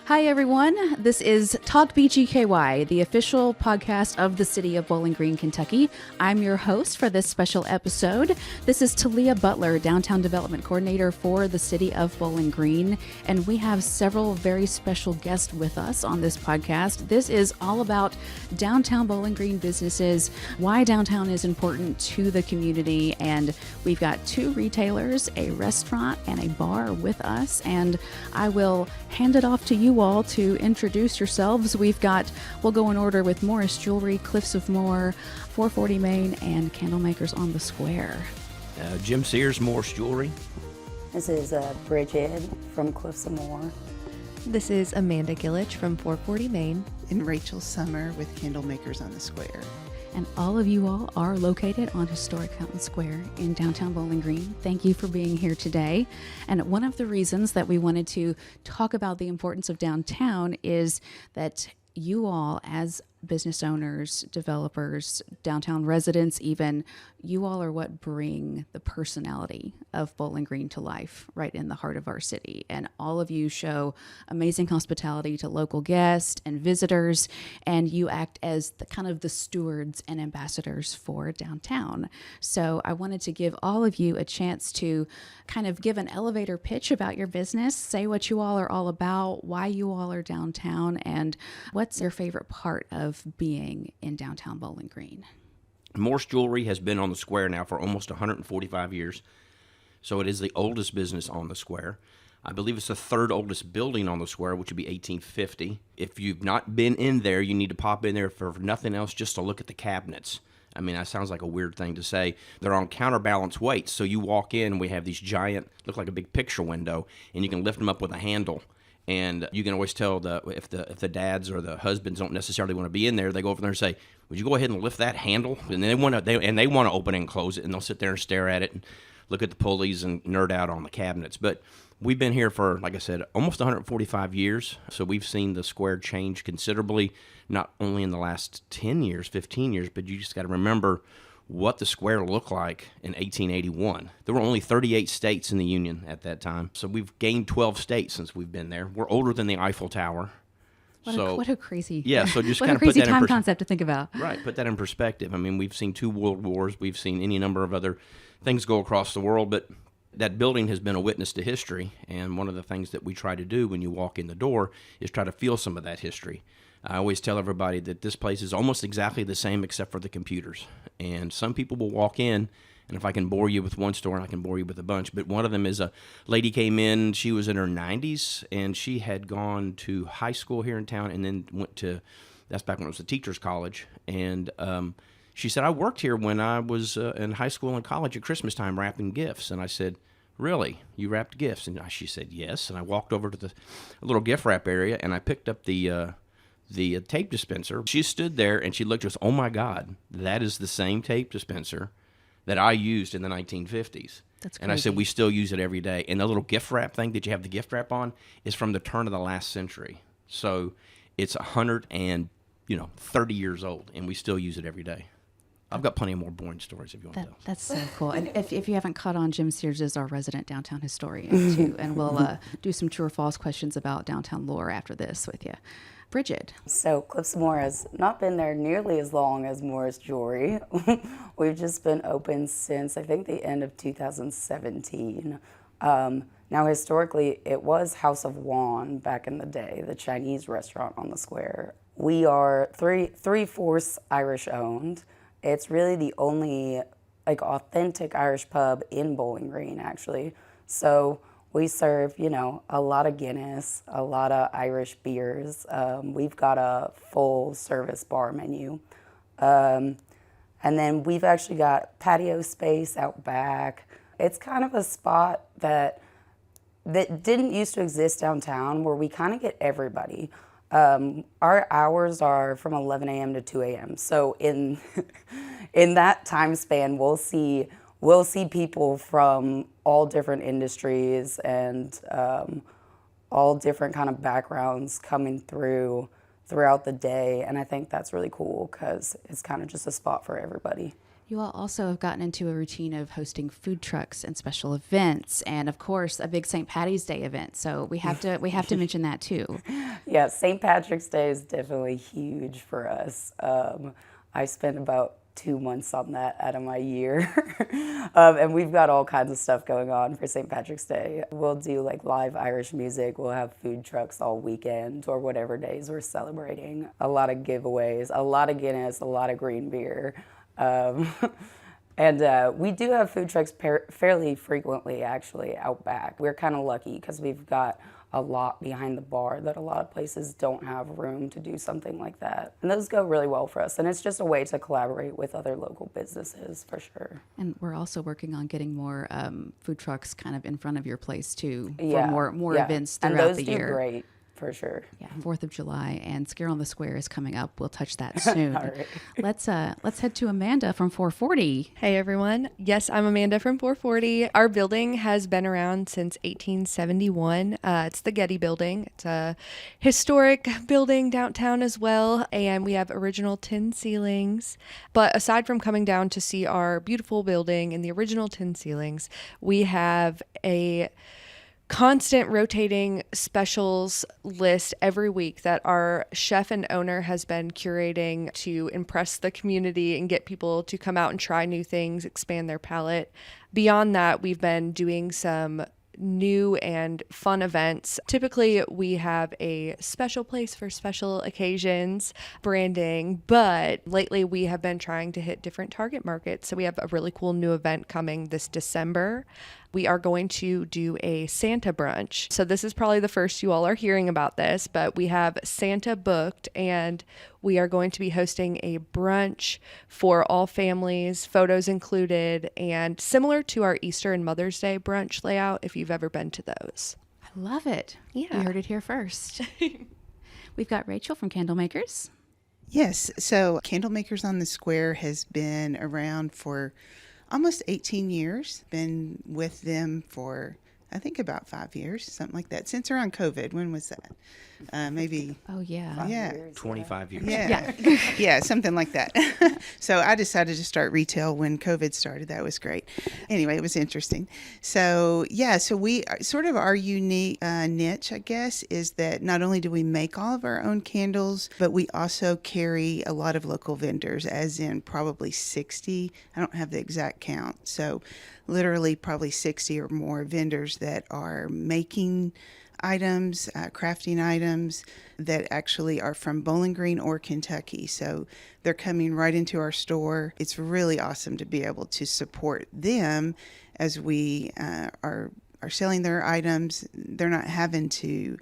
Hi, everyone. This is Talk BGKY, the official podcast of the city of Bowling Green, Kentucky. I'm your host for this special episode. This is Talia Butler, Downtown Development Coordinator for the city of Bowling Green, and we have several very special guests with us on this podcast. This is all about downtown Bowling Green businesses, why downtown is important to the community, and we've got two retailers, a restaurant, and a bar with us, and I will hand it off to you all to introduce yourselves. We'll go in order with Morris Jewelry, Cliffs of Moore, 440 Main, and Candlemakers on the Square. Jim Sears, Morris Jewelry. This is Bridget from Cliffs of Moore. This is Amanda Gillich from 440 Main. And Rachel Summer with Candlemakers on the Square. And all of you all are located on historic Fountain Square in downtown Bowling Green. Thank you for being here today. And one of the reasons that we wanted to talk about the importance of downtown is that you all, as business owners, developers, downtown residents even, you all are what bring the personality of Bowling Green to life right in the heart of our city. And all of you show amazing hospitality to local guests and visitors, and you act as the stewards and ambassadors for downtown. So I wanted to give all of you a chance to kind of give an elevator pitch about your business, say what you all are all about, why you all are downtown, and what's your favorite part of being in downtown Bowling Green. Morris Jewelry has been on the square now for almost 145 years, so it is the oldest business on the square. I believe it's the third oldest building on the square, which would be 1850. If you've not been in there, you need to pop in there for nothing else, just to look at the cabinets. I mean, that sounds like a weird thing to say. They're on counterbalance weights, so you walk in, we have these giant, look like a big picture window, and you can lift them up with a handle. And you can always tell if the dads or the husbands don't necessarily want to be in there, they go over there and say, "Would you go ahead and lift that handle?" And they want to open it and close it, and they'll sit there and stare at it and look at the pulleys and nerd out on the cabinets. But we've been here for, like I said, almost 145 years. So we've seen the square change considerably, not only in the last 10 years, 15 years, but you just got to remember what the square looked like in 1881. There were only 38 states in the Union at that time, so we've gained 12 states since we've been there. We're older than the Eiffel Tower. What a crazy, so just what kind a of crazy put that time concept to think about. Right, put that in perspective. I mean, we've seen 2 world wars, we've seen any number of other things go across the world, but that building has been a witness to history, and one of the things that we try to do when you walk in the door is try to feel some of that history. I always tell everybody that this place is almost exactly the same except for the computers. And some people will walk in, and if I can bore you with one story, I can bore you with a bunch. But one of them is a lady came in, she was in her 90s, and she had gone to high school here in town and then that's back when it was a teacher's college. And she said, "I worked here when I was in high school and college at Christmas time wrapping gifts." And I said, "Really? You wrapped gifts?" And she said, "Yes." And I walked over to the little gift wrap area, and I picked up the tape dispenser. She stood there and she looked at us, "Oh my God, that is the same tape dispenser that I used in the 1950s. That's crazy. And I said, "We still use it every day." And the little gift wrap thing that you have the gift wrap on is from the turn of the last century. So it's 130 years old, and we still use it every day. I've got plenty of more boring stories if you want to know. That's so cool. And if you haven't caught on, Jim Sears is our resident downtown historian, too. And we'll do some true or false questions about downtown lore after this with you. Bridget. So Cliffs of Moore has not been there nearly as long as Morris Jewelry. We've just been open since, I think, the end of 2017. Now, historically, it was House of Juan back in the day, the Chinese restaurant on the square. We are three-fourths Irish-owned. It's really the only authentic Irish pub in Bowling Green, actually. So we serve, a lot of Guinness, a lot of Irish beers. We've got a full service bar menu. And then we've actually got patio space out back. It's kind of a spot that didn't used to exist downtown, where we kind of get everybody. Our hours are from 11 a.m. to 2 a.m. So in that time span, we'll see people from all different industries and all different kind of backgrounds coming throughout the day. And I think that's really cool because it's kind of just a spot for everybody. You all also have gotten into a routine of hosting food trucks and special events, and of course, a big St. Patty's Day event. So we have to mention that too. Yeah, St. Patrick's Day is definitely huge for us. I spent about 2 months on that out of my year. And we've got all kinds of stuff going on for St. Patrick's Day. We'll do like live Irish music. We'll have food trucks all weekend or whatever days we're celebrating. A lot of giveaways, a lot of Guinness, a lot of green beer. And we do have food trucks fairly frequently, actually, out back. We're kind of lucky because we've got a lot behind the bar that a lot of places don't have room to do something like that. And those go really well for us. And it's just a way to collaborate with other local businesses, for sure. And we're also working on getting more food trucks kind of in front of your place too, Yeah, for more events and throughout those the do year. great, for sure. Yeah, 4th of July and Scare on the Square is coming up. We'll touch that soon. All right. Let's head to Amanda from 440. Hey everyone. Yes, I'm Amanda from 440. Our building has been around since 1871. It's the Getty Building. It's a historic building downtown as well, and we have original tin ceilings. But aside from coming down to see our beautiful building and the original tin ceilings, we have a constant rotating specials list every week that our chef and owner has been curating to impress the community and get people to come out and try new things, expand their palate. Beyond that, we've been doing some new and fun events. Typically, we have a special place for special occasions, branding, but lately we have been trying to hit different target markets. So we have a really cool new event coming this December. We are going to do a Santa brunch. So this is probably the first you all are hearing about this, but we have Santa booked and we are going to be hosting a brunch for all families, photos included, and similar to our Easter and Mother's Day brunch layout if you've ever been to those. I love it. Yeah. You heard it here first. We've got Rachel from Candlemakers. Yes, so Candlemakers on the Square has been around for almost 18 years. Been with them for, I think, about 5 years, something like that. Since around COVID. When was that? Maybe. Oh, yeah. 5 Yeah. years, 25 years. Yeah. Yeah, something like that. So I decided to start retail when COVID started. That was great. Anyway, it was interesting. So, yeah, so we sort of our unique niche, I guess, is that not only do we make all of our own candles, but we also carry a lot of local vendors, as in probably 60. I don't have the exact count. So literally probably 60 or more vendors that are making items, crafting items that actually are from Bowling Green or Kentucky. So they're coming right into our store. It's really awesome to be able to support them as we are selling their items. They're not having to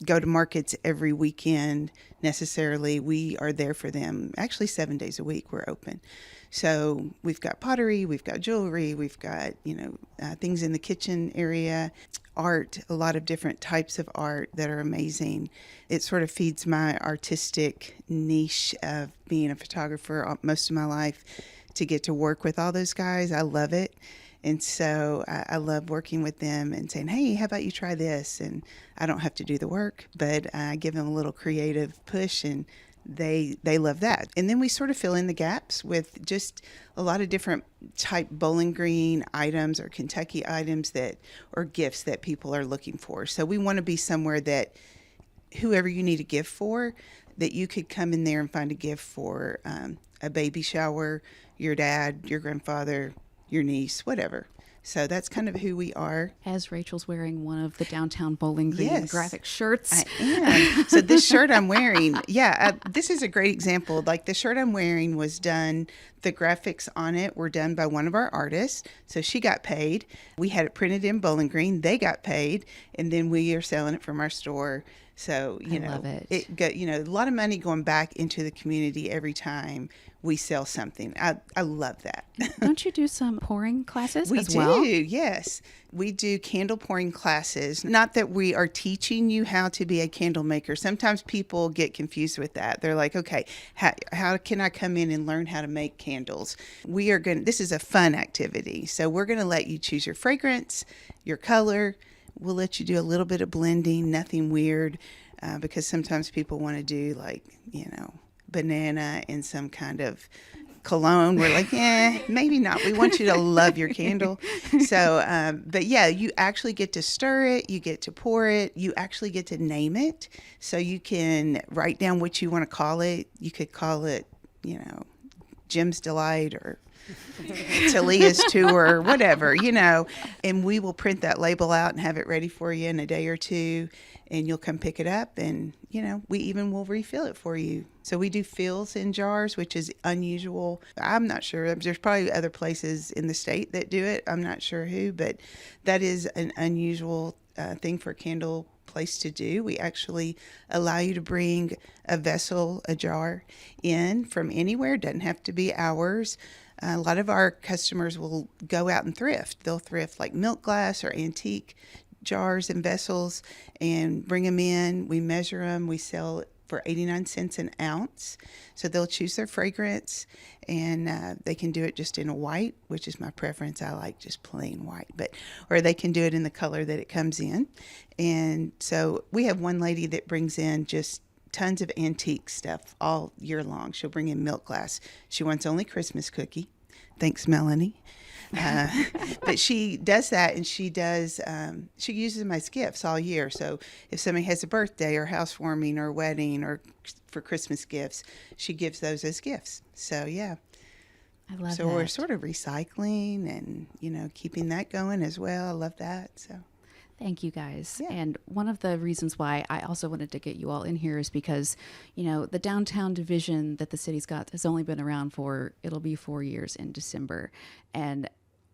go to markets every weekend necessarily. We are there for them. Actually, 7 days a week we're open. So we've got pottery, we've got jewelry, we've got, things in the kitchen area, art, a lot of different types of art that are amazing. It sort of feeds my artistic niche of being a photographer most of my life to get to work with all those guys. I love it. And so I love working with them and saying, hey, how about you try this? And I don't have to do the work, but I give them a little creative push and they love that. And then we sort of fill in the gaps with just a lot of different type Bowling Green items or Kentucky items or gifts that people are looking for. So we want to be somewhere that whoever you need a gift for, that you could come in there and find a gift for a baby shower, your dad, your grandfather, your niece, whatever. So that's kind of who we are. As Rachel's wearing one of the downtown Bowling Green Yes. graphic shirts. I am. So this shirt I'm wearing, this is a great example. Like the shirt I'm wearing was done, the graphics on it were done by one of our artists. So she got paid. We had it printed in Bowling Green. They got paid. And then we are selling it from our store. So, love it. A lot of money going back into the community every time we sell something. I love that. Don't you do some pouring classes We as well? do, yes. We do candle pouring classes. Not that we are teaching you how to be a candle maker. Sometimes people get confused with that. They're like, okay, how can I come in and learn how to make candles? This is a fun activity. So we're going to let you choose your fragrance, your color. We'll let you do a little bit of blending, nothing weird, because sometimes people want to do banana and some kind of cologne. We're like, maybe not. We want you to love your candle. So, but yeah, you actually get to stir it. You get to pour it. You actually get to name it. So you can write down what you want to call it. You could call it, Jim's Delight or Talia's Tour, or whatever, and we will print that label out and have it ready for you in a day or two, and you'll come pick it up, and we even will refill it for you. So we do fills in jars, which is unusual. I'm not sure. There's probably other places in the state that do it. I'm not sure who, but that is an unusual thing for a candle place to do. We actually allow you to bring a vessel, a jar in from anywhere. It doesn't have to be ours. A lot of our customers will go out and thrift. They'll thrift like milk glass or antique jars and vessels and bring them in. We measure them. We sell it for 89 cents an ounce. So they'll choose their fragrance, and they can do it just in a white, which is my preference. I like just plain white, or they can do it in the color that it comes in. And so we have one lady that brings in just tons of antique stuff all year long. She'll bring in milk glass. She wants only Christmas cookie. Thanks, Melanie. But she does that, and she uses them as gifts all year. So if somebody has a birthday or housewarming or wedding or for Christmas gifts, she gives those as gifts. So yeah. I love so that. We're sort of recycling and, keeping that going as well. I love that. So. Thank you, guys. Yeah. And one of the reasons why I also wanted to get you all in here is because, the downtown division that the city's got has only been around it'll be 4 years in December. And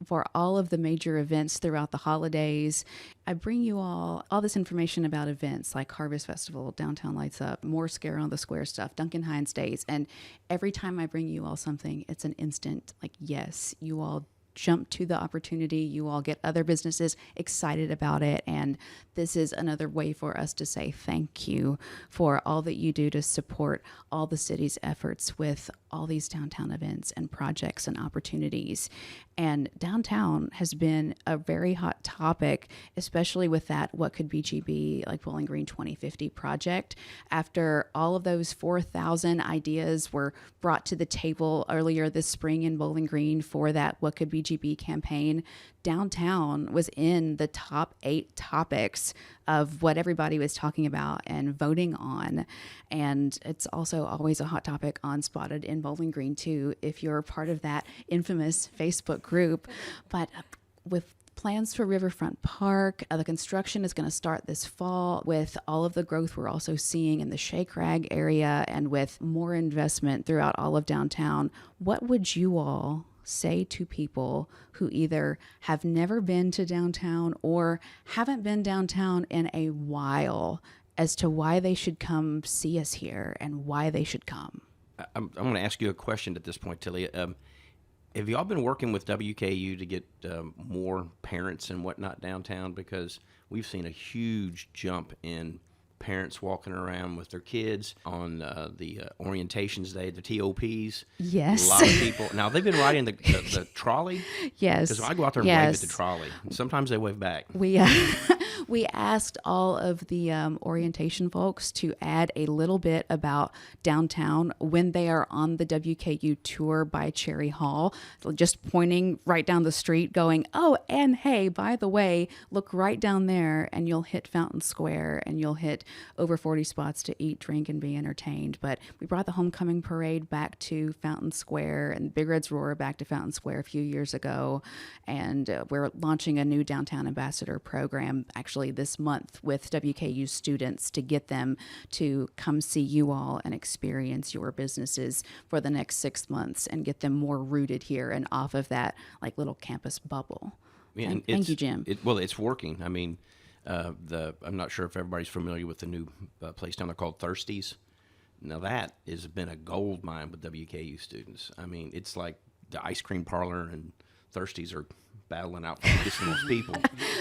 for all of the major events throughout the holidays, I bring you all this information about events like Harvest Festival, Downtown Lights Up, more Scare on the Square stuff, Duncan Hines Days. And every time I bring you all something, it's an instant, yes, you all jump to the opportunity. You all get other businesses excited about it. And this is another way for us to say thank you for all that you do to support all the city's efforts with all these downtown events and projects and opportunities. And downtown has been a very hot topic, especially with that What Could Be GB, like Bowling Green 2050 project. After all of those 4,000 ideas were brought to the table earlier this spring in Bowling Green for that What Could Be GB campaign, downtown was in the top 8 topics of what everybody was talking about and voting on. And it's also always a hot topic on Spotted in Bowling Green too, if you're part of that infamous Facebook group. But with plans for Riverfront Park, the construction is going to start this fall with all of the growth we're also seeing in the Shake Rag area and with more investment throughout all of downtown. What would you all say to people who either have never been to downtown or haven't been downtown in a while as to why they should come see us here and why they should come? I'm going to ask you a question at this point, Tilly. Have y'all been working with WKU to get more parents and whatnot downtown? Because we've seen a huge jump in parents walking around with their kids on the orientations day, the TOPs. Yes. A lot of people. Now, they've been riding the trolley. Yes. Because I go out there and wave at the trolley. And sometimes they wave back. We asked all of the orientation folks to add a little bit about downtown when they are on the WKU tour by Cherry Hall, just pointing right down the street going, oh, and hey, by the way, look right down there and you'll hit Fountain Square and you'll hit over 40 spots to eat, drink, and be entertained. But we brought the homecoming parade back to Fountain Square and Big Red's Roar back to Fountain Square a few years ago. And we're launching a new Downtown Ambassador program actually this month with WKU students to get them to come see you all and experience your businesses for the next 6 months and get them more rooted here and off of that little campus bubble. Yeah, Thank you, Jim. It's working. I mean, I'm not sure if everybody's familiar with the new place down there called Thirsties. Now that has been a gold mine with WKU students. I mean, it's like the ice cream parlor and Thirsties are battling out for just the most people.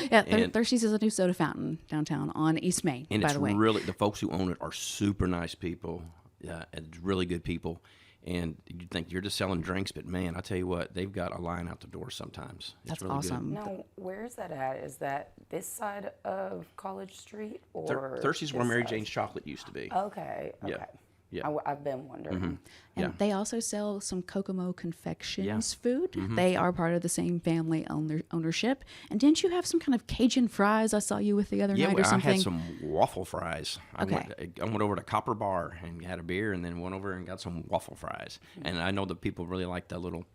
Yeah, Thirsties is a new soda fountain downtown on East Main, and by the way. And it's really, the folks who own it are super nice people, and really good people. And you think you're just selling drinks, but man, I tell you what, they've got a line out the door sometimes. It's That's really awesome. good. Now, where is that at? Is that this side of College Street or Thirsties where this Mary side? Jane's Chocolate used to be. Okay. Yeah. Yeah. I've been wondering. And Yeah. they also sell some Kokomo Confections Yeah. food. They are part of the same family ownership. And didn't you have some kind of Cajun fries I saw you with the other Yeah, night or I something? had some waffle fries. Okay. I went over to Copper Bar and had a beer, and then went over and got some waffle fries. And I know that people really like the little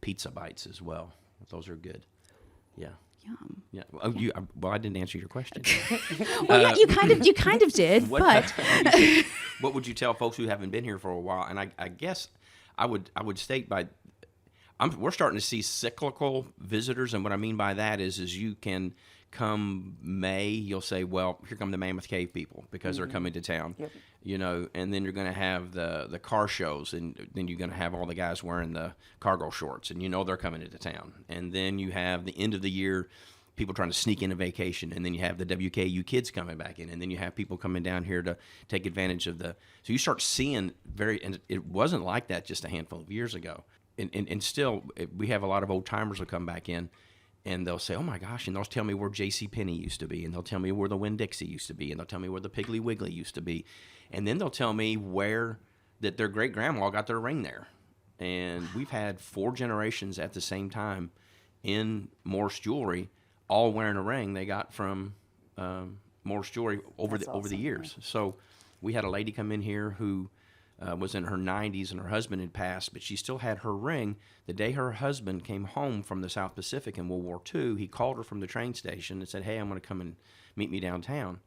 pizza bites as well. Those are good. Yeah. Yum. Yeah. Oh, well, I didn't answer your question. Well, yeah, you kind of did, but What would you tell folks who haven't been here for a while? And I guess I would state we're starting to see cyclical visitors, and what I mean by that is you can come May, you'll say, well, here come the Mammoth Cave people because they're coming to town, you know, and then you're going to have the car shows, and then you're going to have all the guys wearing the cargo shorts, and you know they're coming into town, and then you have the end of the year people trying to sneak in a vacation, and then you have the WKU kids coming back in, and then you have people coming down here to take advantage of so you start seeing and it wasn't like that just a handful of years ago. And still, we have a lot of old timers who come back in, and they'll say, oh my gosh, and they'll tell me where J.C. Penney used to be, and they'll tell me where the Winn-Dixie used to be, and they'll tell me where the Piggly Wiggly used to be, and then they'll tell me that their great grandma got their ring there. And we've had 4 generations at the same time in Morse Jewelry, all wearing a ring they got from Morse Jewelry over the years. So we had a lady come in here who was in her 90s, and her husband had passed, but she still had her ring. The day her husband came home from the South Pacific in World War II, he called her from the train station and said, hey, I'm going to come and meet me downtown.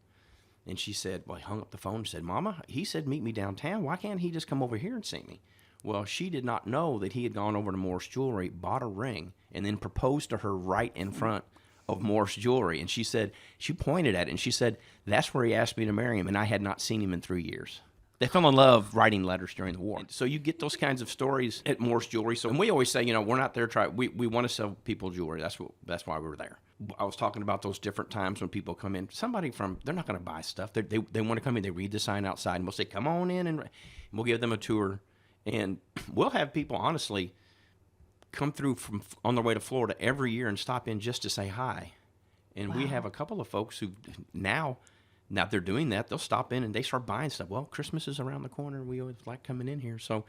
And she said, well, he hung up the phone and said, Mama, he said meet me downtown. Why can't he just come over here and see me? Well, she did not know that he had gone over to Morse Jewelry, bought a ring, and then proposed to her right in front of Morse Jewelry. And she pointed at it, and she said, that's where he asked me to marry him, and I had not seen him in 3 years. They fell in love writing letters during the war. So you get those kinds of stories at Morse Jewelry. So, and we always say, you know, we're not there we want to sell people jewelry. That's why we were there. I was talking about those different times when people come in. They're not going to buy stuff. They want to come in. They read the sign outside, and we'll say, come on in, and we'll give them a tour. And we'll have people, honestly, come through on their way to Florida every year and stop in just to say hi. And we have a couple of folks who now they're doing that. They'll stop in and they start buying stuff. Well, Christmas is around the corner. We always like coming in here. So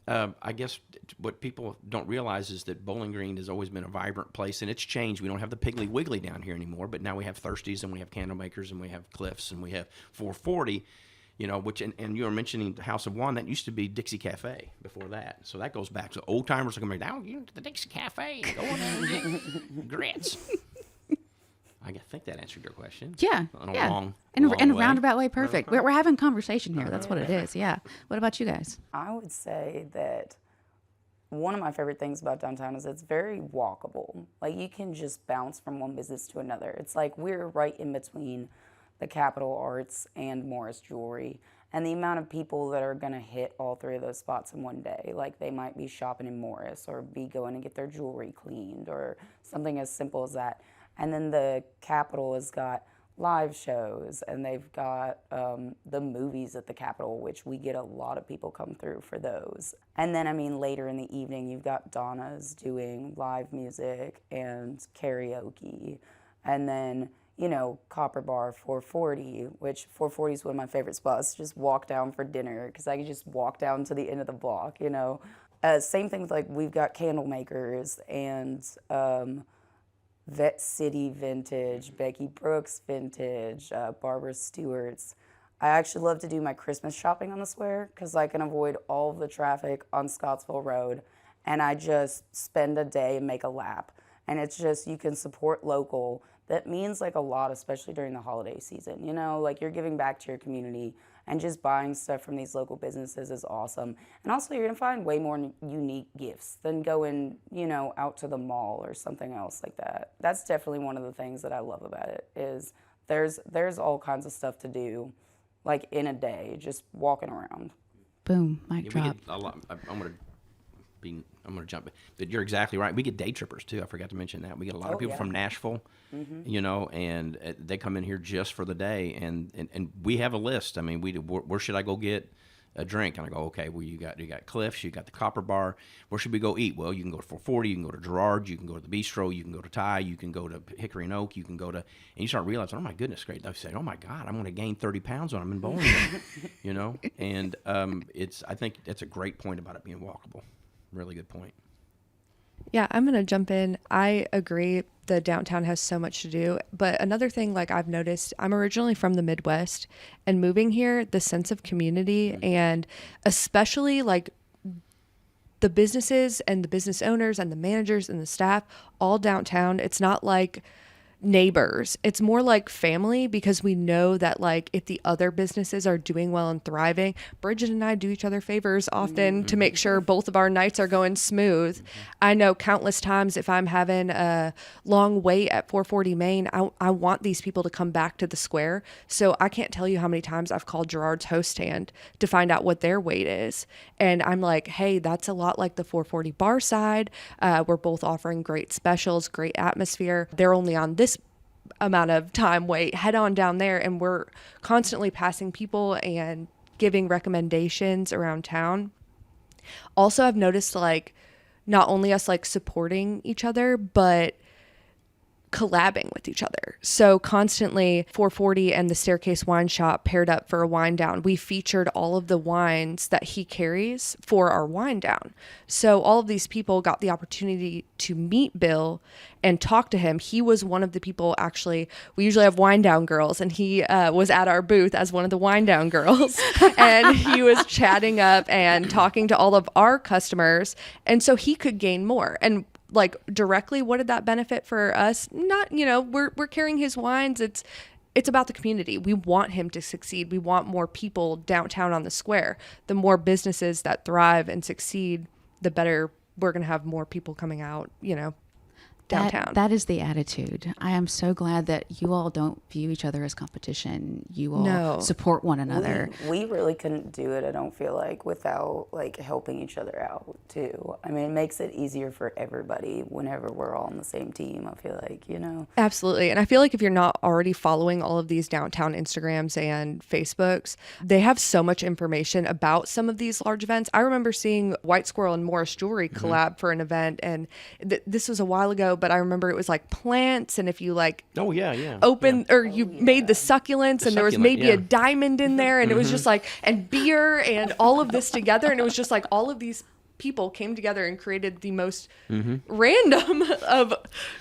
I guess what people don't realize is that Bowling Green has always been a vibrant place, and it's changed. We don't have the Piggly Wiggly down here anymore, but now we have Thirsties, and we have Candlemakers, and we have Cliffs, and we have 440, you know, and you were mentioning the House of One. That used to be Dixie Cafe before that. So that goes back. So old timers are coming down to the Dixie Cafe and going there and get grits. I think that answered your question. yeah, in a roundabout way, perfect. We're having conversation here. That's what it is. Yeah. What about you guys? I would say that one of my favorite things about downtown is it's very walkable. Like, you can just bounce from one business to another. It's like we're right in between the Capitol Arts and Morris Jewelry. And the amount of people that are going to hit all 3 of those spots in one day, like they might be shopping in Morris or be going to get their jewelry cleaned or something as simple as that. And then the Capitol has got live shows, and they've got the movies at the Capitol, which we get a lot of people come through for those. And then, I mean, later in the evening, you've got Donna's doing live music and karaoke. And then, you know, Copper Bar 440, which 440 is one of my favorite spots. Just walk down for dinner, because I can just walk down to the end of the block, you know. Same thing with, like, we've got Candlemakers and Vet City Vintage, Becky Brooks Vintage, Barbara Stewart's. I actually love to do my Christmas shopping on the square because I can avoid all of the traffic on Scottsville Road, and I just spend a day and make a lap. And it's just, you can support local. That means like a lot, especially during the holiday season. You know, like you're giving back to your community, and just buying stuff from these local businesses is awesome. And also, you're gonna find way more unique gifts than going, you know, out to the mall or something else like that. That's definitely one of the things that I love about it, is there's all kinds of stuff to do, like in a day, just walking around. Boom, mic We drop. get a lot. I'm gonna jump, but you're exactly right. We get day trippers too. I forgot to mention that. We get a lot of people from Nashville, you know, and they come in here just for the day, and we have a list. I mean, where should I go get a drink. And I go, okay, well, you got Cliff's, you got the Copper Bar. Where should we go eat? Well, you can go to 440, you can go to Gerard's, you can go to the Bistro, you can go to Thai, you can go to Hickory and Oak, you can go to, and you start realizing, oh my goodness, great. I said, oh my God, I'm going to gain 30 pounds when I'm in bowling, you know? And I think that's a great point about it being walkable. Really good point. Yeah, I'm going to jump in. I agree. The downtown has so much to do. But another thing, like I've noticed, I'm originally from the Midwest, and moving here, the sense of community and especially like the businesses and the business owners and the managers and the staff all downtown. It's not like neighbors. It's more like family, because we know that like if the other businesses are doing well and thriving, Bridget and I do each other favors often to make sure both of our nights are going smooth. I know countless times if I'm having a long wait at 440 Main, I want these people to come back to the square. So I can't tell you how many times I've called Gerard's host stand to find out what their wait is. And I'm like, hey, that's a lot like the 440 bar side. We're both offering great specials, great atmosphere. They're only on this amount of time wait, head on down there, and we're constantly passing people and giving recommendations around town. Also, I've noticed like not only us like supporting each other, but collabing with each other. So constantly 440 and the Staircase Wine Shop paired up for a wine down. We featured all of the wines that he carries for our wine down. So all of these people got the opportunity to meet Bill and talk to him. He was one of the people, actually, we usually have wine down girls, and he was at our booth as one of the wine down girls. And he was chatting up and talking to all of our customers. And so he could gain more. And like directly, what did that benefit for us? Not, we're carrying his wines. It's about the community. We want him to succeed. We want more people downtown on the square. The more businesses that thrive and succeed, the better we're going to have more people coming out, downtown. That is the attitude. I am so glad that you all don't view each other as competition. You all support one another. We really couldn't do it, I don't feel like, without like helping each other out too. I mean, it makes it easier for everybody whenever we're all on the same team, I feel like, Absolutely. And I feel like if you're not already following all of these downtown Instagrams and Facebooks, they have so much information about some of these large events. I remember seeing White Squirrel and Morris Jewelry collab for an event, and this was a while ago, but I remember it was like plants, and if you like or you made the succulents, and there was maybe a diamond in there, and it was just like, and beer and all of this together, and it was just like all of these people came together and created the most random of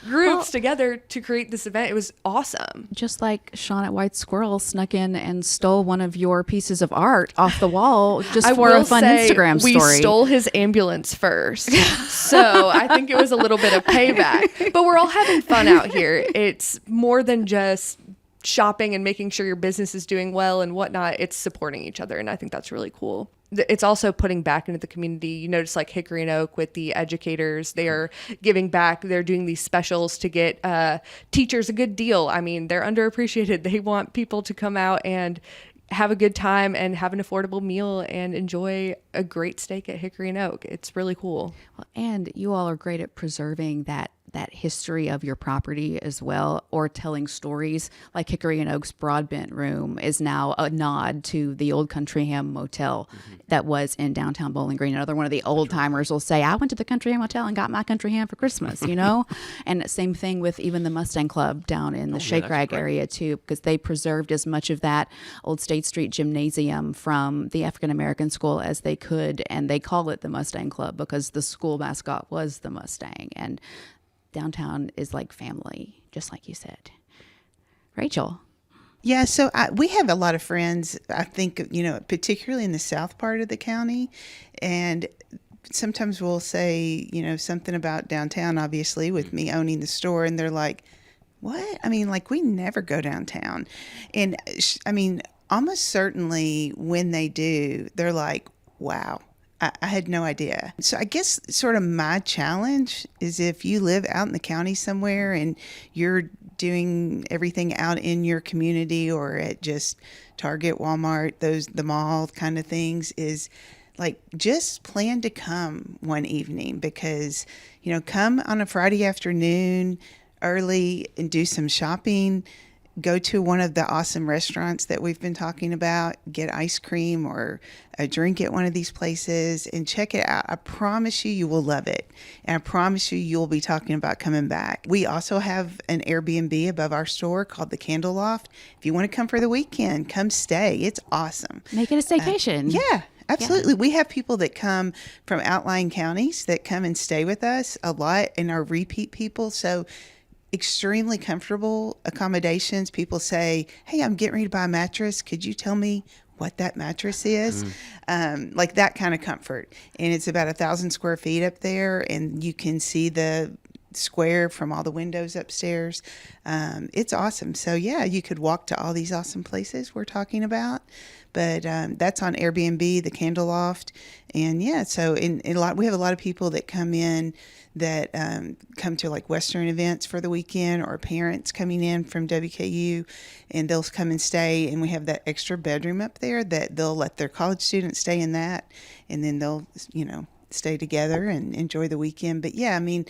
groups together to create this event. It was awesome. Just like Sean at White Squirrel snuck in and stole one of your pieces of art off the wall just for a fun Instagram story. We stole his ambulance first. So I think it was a little bit of payback. But we're all having fun out here. It's more than just shopping and making sure your business is doing well and whatnot. It's supporting each other, and I think that's really cool. It's also putting back into the community. You notice like Hickory and Oak with the educators, they are giving back. They're doing these specials to get teachers a good deal. I mean, they're underappreciated. They want people to come out and have a good time and have an affordable meal and enjoy a great steak at Hickory and Oak. It's really cool. Well, and you all are great at preserving that history of your property as well, or telling stories. Like Hickory and Oak's Broadbent Room is now a nod to the old Country Ham Motel that was in downtown Bowling Green. Another one of the old timers will say, I went to the Country Ham Motel and got my country ham for Christmas, And same thing with even the Mustang Club down in the Shake Rag area too, because they preserved as much of that old State Street gymnasium from the African American school as they could. And they call it the Mustang Club because the school mascot was the Mustang. And downtown is like family, just like you said. Rachel. Yeah, so we have a lot of friends, I think, particularly in the south part of the county. And sometimes we'll say, something about downtown, obviously, with me owning the store. And they're like, what? I mean, like, we never go downtown. And I mean, almost certainly when they do, they're like, wow. I had no idea. So I guess sort of my challenge is if you live out in the county somewhere and you're doing everything out in your community or at just Target, Walmart, the mall kind of things, is like just plan to come one evening because, come on a Friday afternoon early and do some shopping. go to one of the awesome restaurants that we've been talking about, get ice cream or a drink at one of these places and check it out. I promise you, you will love it. And I promise you, you'll be talking about coming back. We also have an Airbnb above our store called the Candle Loft. If you want to come for the weekend, come stay. It's awesome. Make it a staycation. Yeah. Absolutely. Yeah. We have people that come from outlying counties that come and stay with us a lot and are repeat people. So extremely comfortable accommodations. People say, hey, I'm getting ready to buy a mattress. Could you tell me what that mattress is? Like that kind of comfort. And it's about 1,000 square feet up there, and you can see the square from all the windows upstairs. It's awesome. So yeah, you could walk to all these awesome places we're talking about. But that's on Airbnb, the Candle Loft. And yeah, so we have a lot of people that come in that come to like Western events for the weekend, or parents coming in from WKU, and they'll come and stay. And we have that extra bedroom up there that they'll let their college students stay in that, and then they'll, stay together and enjoy the weekend. But yeah, I mean,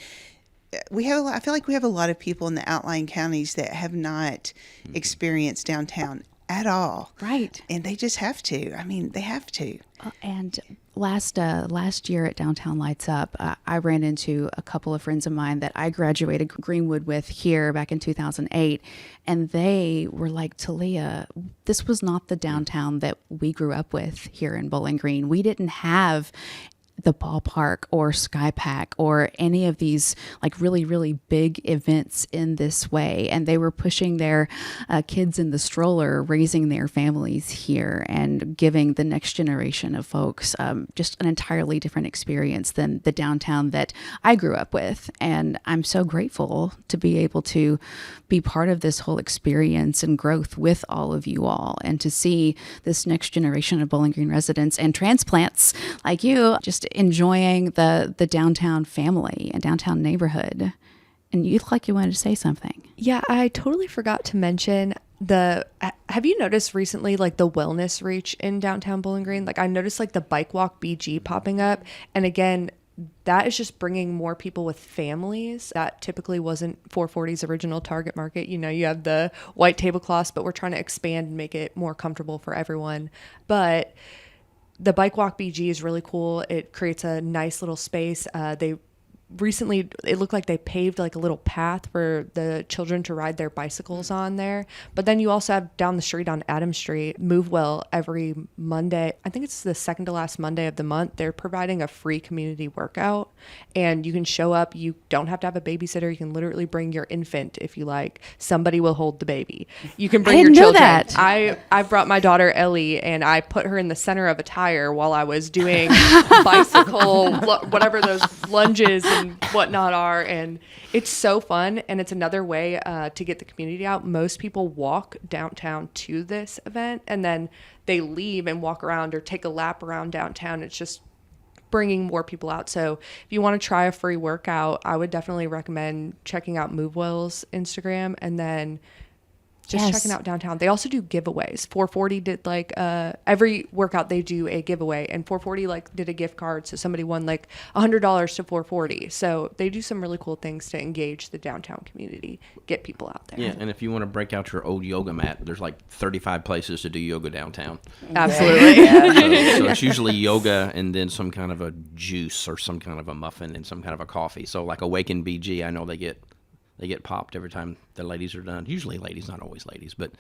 I feel like we have a lot of people in the outlying counties that have not experienced downtown at all. Right. And they just have to. I mean, they have to. And last year at Downtown Lights Up, I ran into a couple of friends of mine that I graduated Greenwood with here back in 2008. And they were like, Talia, this was not the downtown that we grew up with here in Bowling Green. We didn't have the ballpark or SkyPack or any of these like really, really big events in this way. And they were pushing their kids in the stroller, raising their families here and giving the next generation of folks just an entirely different experience than the downtown that I grew up with. And I'm so grateful to be able to be part of this whole experience and growth with all of you all, and to see this next generation of Bowling Green residents and transplants like you just enjoying the downtown family and downtown neighborhood. And you look like you wanted to say something. Yeah, I totally forgot to mention have you noticed recently like the wellness reach in downtown Bowling Green? Like I noticed like the bike walk BG popping up. And again, that is just bringing more people with families. That typically wasn't 440's original target market. You have the white tablecloths, but we're trying to expand and make it more comfortable for everyone. But the bike walk BG is really cool. It creates a nice little space. Recently, it looked like they paved like a little path for the children to ride their bicycles on there. But then you also have down the street on Adams Street, Movewell, every Monday, I think it's the second to last Monday of the month, they're providing a free community workout. And you can show up. You don't have to have a babysitter. You can literally bring your infant if you like. Somebody will hold the baby. You can bring your children. That. I brought my daughter Ellie, and I put her in the center of a tire while I was doing bicycle, whatever those lunges and whatnot are, and it's so fun. And it's another way to get the community out. Most people walk downtown to this event, and then they leave and walk around or take a lap around downtown. It's just bringing more people out. So if you want to try a free workout, I would definitely recommend checking out Movewell's Instagram, and then just checking out downtown. They also do giveaways. 440 did like every workout they do a giveaway, and 440 like did a gift card, so somebody won like $100 to 440. So they do some really cool things to engage the downtown community, get people out there. Yeah, and if you want to break out your old yoga mat, there's like 35 places to do yoga downtown. Absolutely. So it's usually yoga and then some kind of a juice or some kind of a muffin and some kind of a coffee. So like Awaken BG, I know they get popped every time the ladies are done. Usually ladies, not always ladies, but...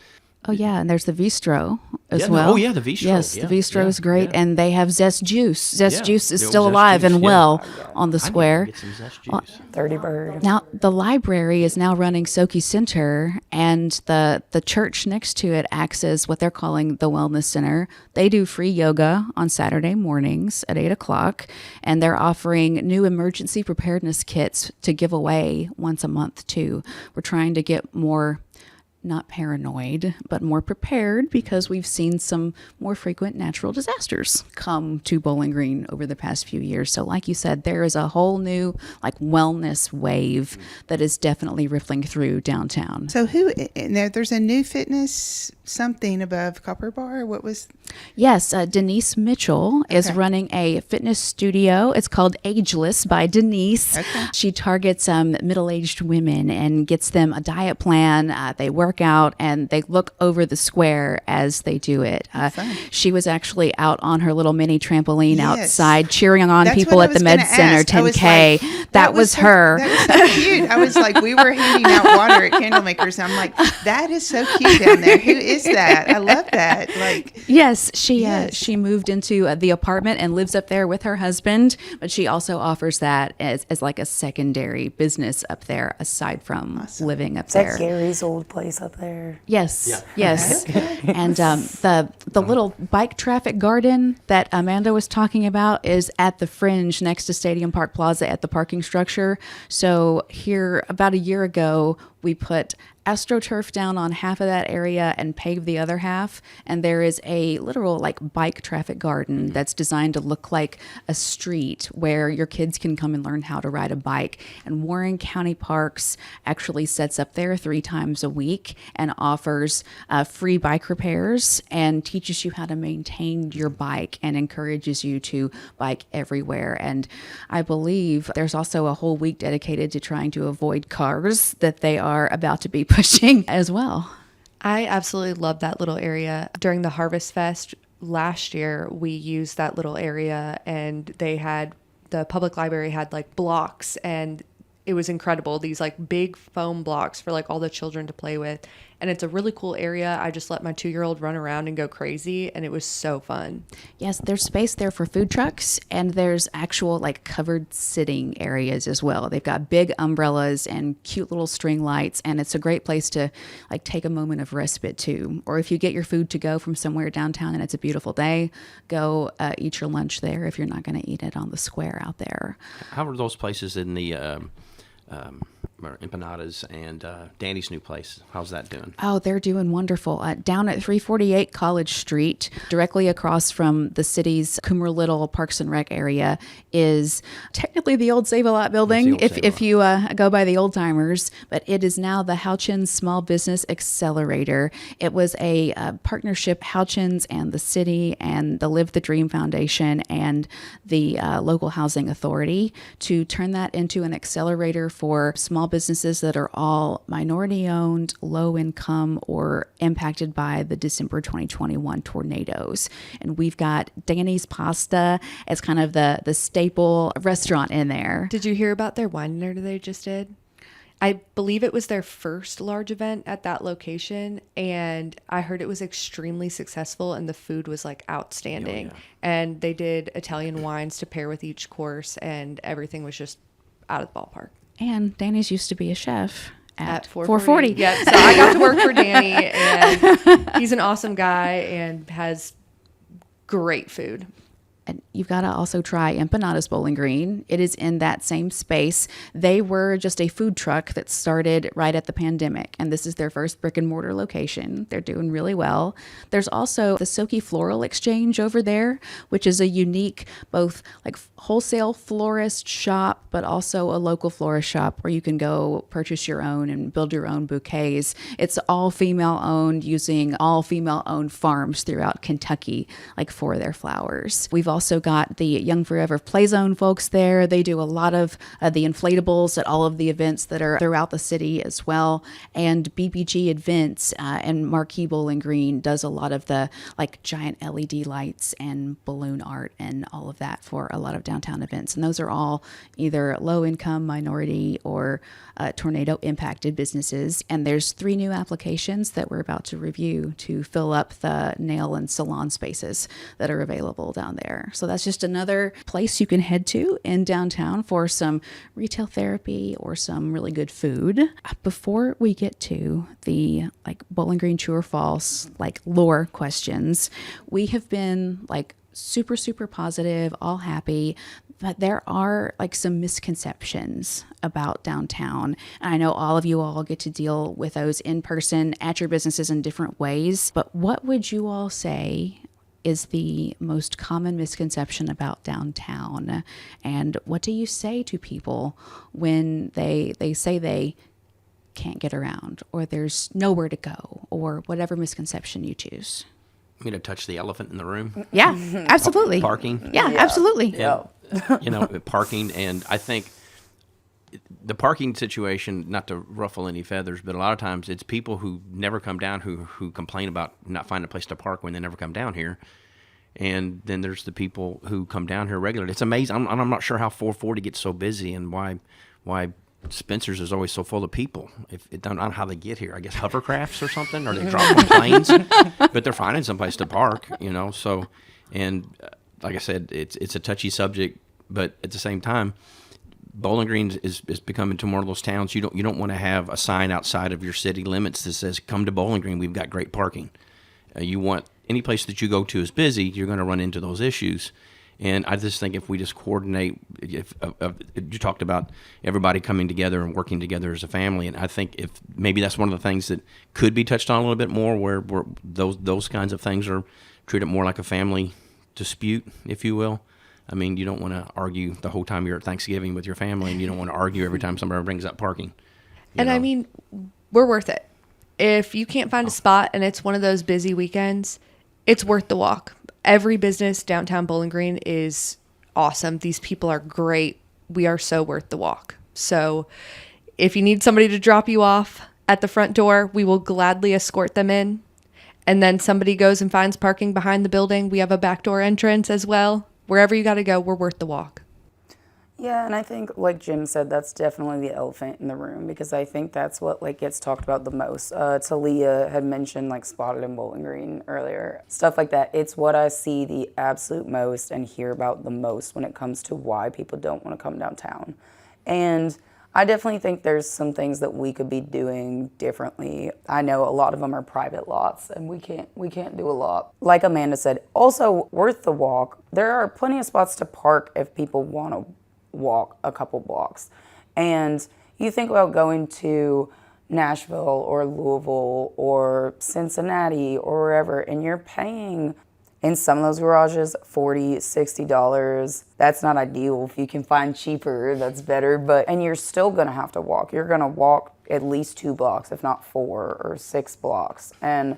Oh, yeah, and there's the Bistro as well. Oh, yeah, the Bistro. Yes, yeah, the Bistro is great, yeah. and they have Zest Juice. Zest Juice is the still old Zest alive Juice, and well on the square. I need to get some Zest Juice. 30 Bird. Now, the library is now running Soki Center, and the church next to it acts as what they're calling the Wellness Center. They do free yoga on Saturday mornings at 8 o'clock, and they're offering new emergency preparedness kits to give away once a month, too. We're trying to get more... not paranoid, but more prepared, because we've seen some more frequent natural disasters come to Bowling Green over the past few years. So like you said, there is a whole new like wellness wave that is definitely rippling through downtown. So there's a new fitness something above Copper Bar. What was Yes, Denise Mitchell is running a fitness studio. It's called Ageless by Denise. Okay. She targets middle-aged women and gets them a diet plan. They work out and they look over the square as they do it. Fun. She was actually out on her little mini trampoline Yes. outside cheering on That's people what I at the was Med gonna Center ask. I was 10K. like, that was her. That was so cute. I was like, we were handing out water at Candlemakers. And I'm like, that is so cute down there. Who is that? I love that. Like, Yes, Yes. she moved into the apartment and lives up there with her husband, but she also offers that as like a secondary business up there aside from living up Is that there. Gary's old place up there? Yes, yes. And the little bike traffic garden that Amanda was talking about is at the Fringe next to Stadium Park Plaza at the parking structure. So here about a year ago, we put AstroTurf down on half of that area and paved the other half. And there is a literal like bike traffic garden that's designed to look like a street where your kids can come and learn how to ride a bike. And Warren County Parks actually sets up there 3 times a week and offers free bike repairs and teaches you how to maintain your bike and encourages you to bike everywhere. And I believe there's also a whole week dedicated to trying to avoid cars that they are about to be pushing as well. I absolutely love that little area. During the Harvest Fest last year, we used that little area and the public library had like blocks and it was incredible. These like big foam blocks for like all the children to play with. And it's a really cool area. I just let my 2-year-old run around and go crazy and it was so fun. Yes, there's space there for food trucks and there's actual like covered sitting areas as well. They've got big umbrellas and cute little string lights and it's a great place to like take a moment of respite too. Or if you get your food to go from somewhere downtown and it's a beautiful day, go eat your lunch there if you're not going to eat it on the square out there. How are those places in the empanadas and Danny's new place? How's that doing? Oh, they're doing wonderful. Down at 348 College Street, directly across from the city's Coomer Little Parks and Rec area, is technically the old Save-A-Lot building, if you go by the old timers, but it is now the Houchins Small Business Accelerator. It was a partnership, Houchins and the city and the Live the Dream Foundation and the local housing authority to turn that into an accelerator for small businesses that are all minority owned, low income, or impacted by the December 2021 tornadoes. And we've got Danny's Pasta as kind of the staple restaurant in there. Did you hear about their wine dinner they just did? I believe it was their first large event at that location, and I heard it was extremely successful and the food was like outstanding. Oh, yeah. And they did Italian wines to pair with each course, and everything was just out of the ballpark. And Danny's used to be a chef at 440. Yep. So I got to work for Danny, and he's an awesome guy and has great food. And you've got to also try Empanadas Bowling Green. It is in that same space. They were just a food truck that started right at the pandemic, and this is their first brick and mortar location. They're doing really well. There's also the Soki Floral Exchange over there, which is a unique both like wholesale florist shop, but also a local florist shop where you can go purchase your own and build your own bouquets. It's all female owned, using all female owned farms throughout Kentucky, like for their flowers. We've also got the Young Forever Play Zone folks there. They do a lot of the inflatables at all of the events that are throughout the city as well. And BBG Events and Marquee Bowling Green does a lot of the like giant LED lights and balloon art and all of that for a lot of downtown events. And those are all either low income, minority, or tornado impacted businesses. And there's 3 new applications that we're about to review to fill up the nail and salon spaces that are available down there. So that's just another place you can head to in downtown for some retail therapy or some really good food. Before we get to the like Bowling Green true or false, like lore questions, we have been like super, super positive, all happy, but there are like some misconceptions about downtown. And I know all of you all get to deal with those in person at your businesses in different ways, but what would you all say is the most common misconception about downtown? And what do you say to people when they say they can't get around or there's nowhere to go or whatever misconception you choose? I'm going to touch the elephant in the room. Yeah, absolutely. Parking. Yeah, absolutely. Parking. And I think the parking situation, not to ruffle any feathers, but a lot of times it's people who never come down who complain about not finding a place to park when they never come down here. And then there's the people who come down here regularly. It's amazing. I'm not sure how 440 gets so busy and why Spencer's is always so full of people. I don't know how they get here. I guess hovercrafts or something, or they drop from planes. But they're finding someplace to park, So, and like I said, it's a touchy subject. But at the same time, Bowling Green is becoming to one of those towns. You don't want to have a sign outside of your city limits that says, "Come to Bowling Green. We've got great parking." You want any place that you go to is busy. You're going to run into those issues. And I just think if we just coordinate, if you talked about everybody coming together and working together as a family, and I think if maybe that's one of the things that could be touched on a little bit more, where those kinds of things are treated more like a family dispute, if you will. I mean, you don't want to argue the whole time you're at Thanksgiving with your family, and you don't want to argue every time somebody brings up parking. I mean, we're worth it. If you can't find a spot and it's one of those busy weekends, it's worth the walk. Every business downtown Bowling Green is awesome. These people are great. We are so worth the walk. So if you need somebody to drop you off at the front door, we will gladly escort them in. And then somebody goes and finds parking behind the building. We have a back door entrance as well. Wherever you got to go, we're worth the walk. Yeah, and I think, like Jim said, that's definitely the elephant in the room, because I think that's what gets talked about the most. Talia had mentioned Spotted in Bowling Green earlier, stuff like that. It's what I see the absolute most and hear about the most when it comes to why people don't want to come downtown. And I definitely think there's some things that we could be doing differently. I know a lot of them are private lots, and we can't do a lot. Like Amanda said, also worth the walk. There are plenty of spots to park if people want to walk a couple blocks. And you think about going to Nashville or Louisville or Cincinnati or wherever, and you're paying in some of those garages $40, $60. That's not ideal. If you can find cheaper, that's better. And you're still gonna have to walk. You're gonna walk at least 2 blocks, if not 4 or 6 blocks. And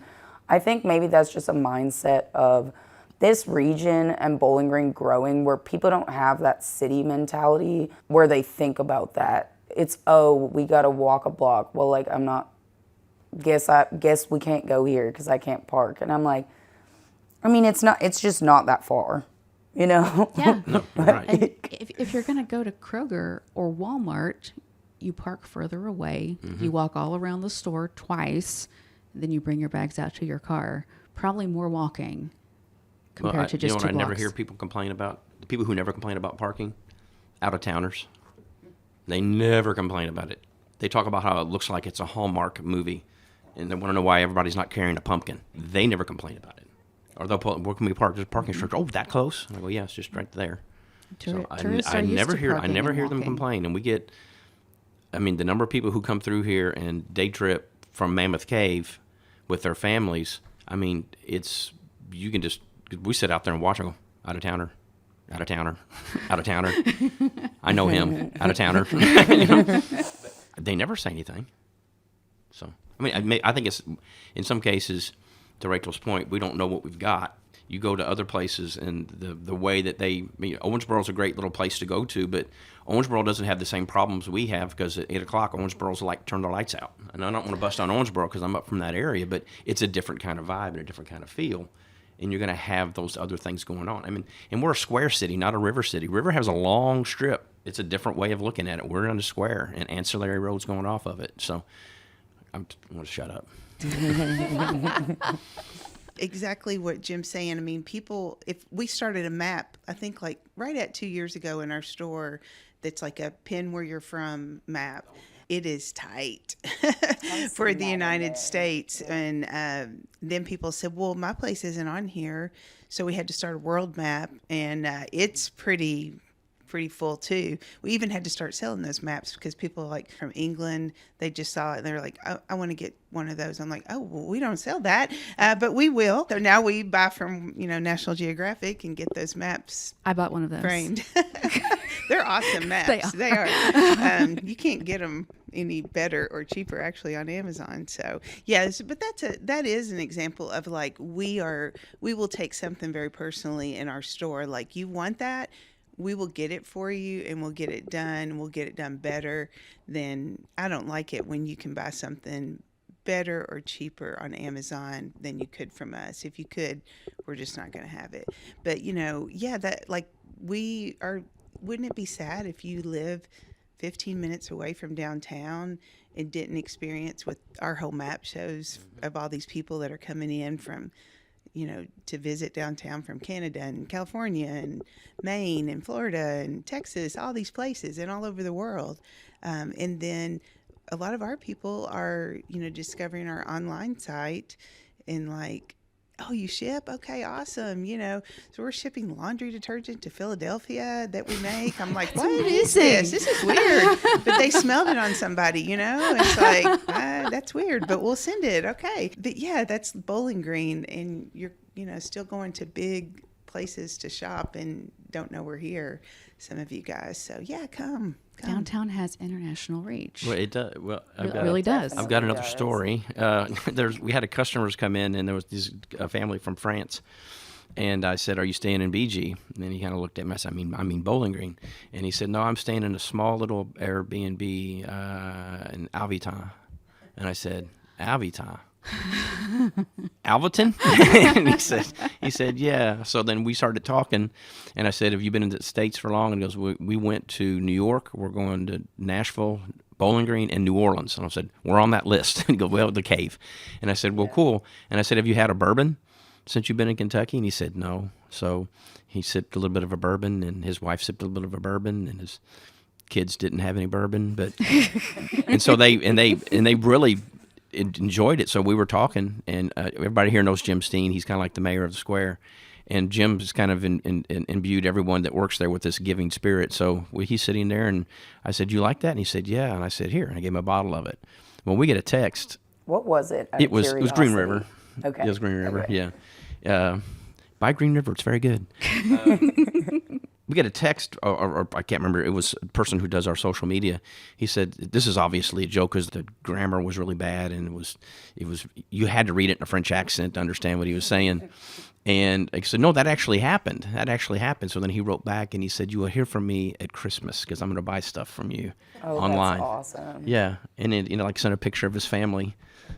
I think maybe that's just a mindset of this region and Bowling Green growing, where people don't have that city mentality where they think about that. It's, oh, we got to walk a block. Well, guess we can't go here because I can't park. And I'm like, I mean, it's just not that far, Yeah. No, right. If you're going to go to Kroger or Walmart, you park further away. Mm-hmm. You walk all around the store twice. Then you bring your bags out to your car. Probably more walking compared to just 2 blocks. I never blocks. hear people complain about, the people who never complain about parking, out-of-towners. They never complain about it. They talk about how it looks like it's a Hallmark movie, and they want to know why everybody's not carrying a pumpkin. They never complain about it. Or they'll put, where can we park? There's a parking structure. Oh, that close? And I go, yeah, it's just right there. Tourists I are used never to hear parking and them walking. complain. And we get, I mean, the number of people who come through here and day trip from Mammoth Cave with their families, I mean, you can just, we sit out there and watch them go, out-of-towner, out-of-towner, out-of-towner. I know him, out-of-towner. They never say anything. So, I mean, I think it's, in some cases, to Rachel's point, we don't know what we've got. You go to other places, and the way that Owensboro's a great little place to go to, but Owensboro doesn't have the same problems we have, because at 8 o'clock, Owensboro's turn their lights out. And I don't want to bust on Owensboro because I'm up from that area, but it's a different kind of vibe and a different kind of feel. And you're going to have those other things going on. I mean, and we're a square city, not a river city. River has a long strip. It's a different way of looking at it. We're on a square, and ancillary roads going off of it. So I'm going to shut up. Exactly what Jim's saying. I mean, people, if we started a map, I think right at 2 years ago in our store, that's like a pin where you're from map. It is tight for the United States. And then people said, well, my place isn't on here. So we had to start a world map, and it's pretty full too. We even had to start selling those maps because people from England, they just saw it and they were like, I want to get one of those. I'm like, oh, well, we don't sell that, but we will. So now we buy from, National Geographic and get those maps. I bought one of those. Framed. They're awesome maps. They are. They are. You can't get them any better or cheaper actually on Amazon. So yes, but that is an example of like we will take something very personally in our store. Like, you want that, we will get it for you, and we'll get it done. We'll get it done better than. I don't like it when you can buy something better or cheaper on Amazon than you could from us. If you could, we're just not going to have it. But yeah, that like we are. Wouldn't it be sad if you live 15 minutes away from downtown and didn't experience what our whole map shows of all these people that are coming in from, to visit downtown from Canada and California and Maine and Florida and Texas, all these places and all over the world. And then a lot of our people are, discovering our online site and like, oh, you ship? Okay, awesome. So we're shipping laundry detergent to Philadelphia that we make. I'm like, what is this? This is weird. But they smelled it on somebody, It's like, that's weird, but we'll send it. Okay. But yeah, that's Bowling Green, and you're, still going to big places to shop and don't know we're here, some of you guys. So yeah, come. Downtown has international reach. Well, it does. Well, It really does. I've got another story. We had a customers come in, and there was a family from France, and I said, "Are you staying in BG?" And then he kind of looked at me. I said, "I mean Bowling Green." And he said, "No, I'm staying in a small little Airbnb in Alviton." And I said, "Alviton." Alvaton? And he said, yeah. So then we started talking, and I said, have you been in the States for long? And he goes, we went to New York, we're going to Nashville, Bowling Green, and New Orleans. And I said, we're on that list. And he goes, well, the cave. And I said, well, cool. And I said, have you had a bourbon since you've been in Kentucky? And he said, no. So he sipped a little bit of a bourbon, and his wife sipped a little bit of a bourbon, and his kids didn't have any bourbon, but and so they really enjoyed it. So we were talking, and everybody here knows Jim Steen. He's kind of like the mayor of the square, and Jim's kind of imbued everyone that works there with this giving spirit. So he's sitting there, and I said, "You like that?" And he said, "Yeah." And I said, "Here," and I gave him a bottle of it. Well, we get a text. What was it? It was Green River. Okay. It was Green River. Okay. Yeah. Buy Green River. It's very good. We get a text, or I can't remember. It was a person who does our social media. He said, "This is obviously a joke because the grammar was really bad, and it was you had to read it in a French accent to understand what he was saying." And I said, "No, that actually happened. That actually happened." So then he wrote back and he said, "You will hear from me at Christmas because I'm going to buy stuff from you online." That's awesome. Yeah, and then, like sent a picture of his family,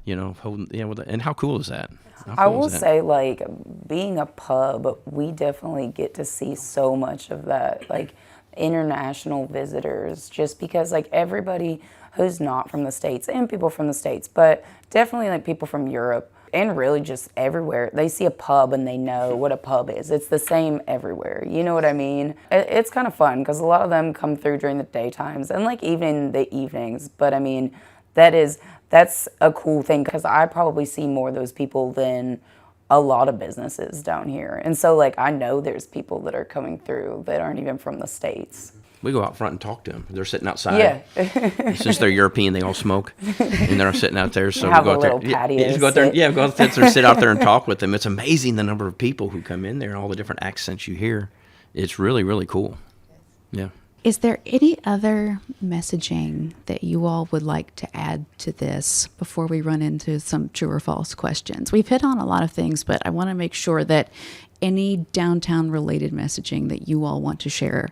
holding. Yeah, and how cool is that? I will say, like, being a pub, we definitely get to see so much of that, like, international visitors, just because, like, everybody who's not from the States, and people from the States, but definitely, like, people from Europe, and really just everywhere, they see a pub and they know what a pub is. It's the same everywhere, you know what I mean? It's kind of fun, because a lot of them come through during the daytimes, and, like, even the evenings, but, I mean, that's a cool thing, because I probably see more of those people than a lot of businesses down here. And so, like, I know there's people that are coming through that aren't even from the States. We go out front and talk to them. They're sitting outside. Yeah. Since they're European, they all smoke, and they're sitting out there. So have we go a out there. little patio. Go out there. Yeah, go out there and sit out there and talk with them. It's amazing the number of people who come in there and all the different accents you hear. It's really, really cool. Yeah. Is there any other messaging that you all would like to add to this before we run into some true or false questions? We've hit on a lot of things, but I want to make sure that any downtown related messaging that you all want to share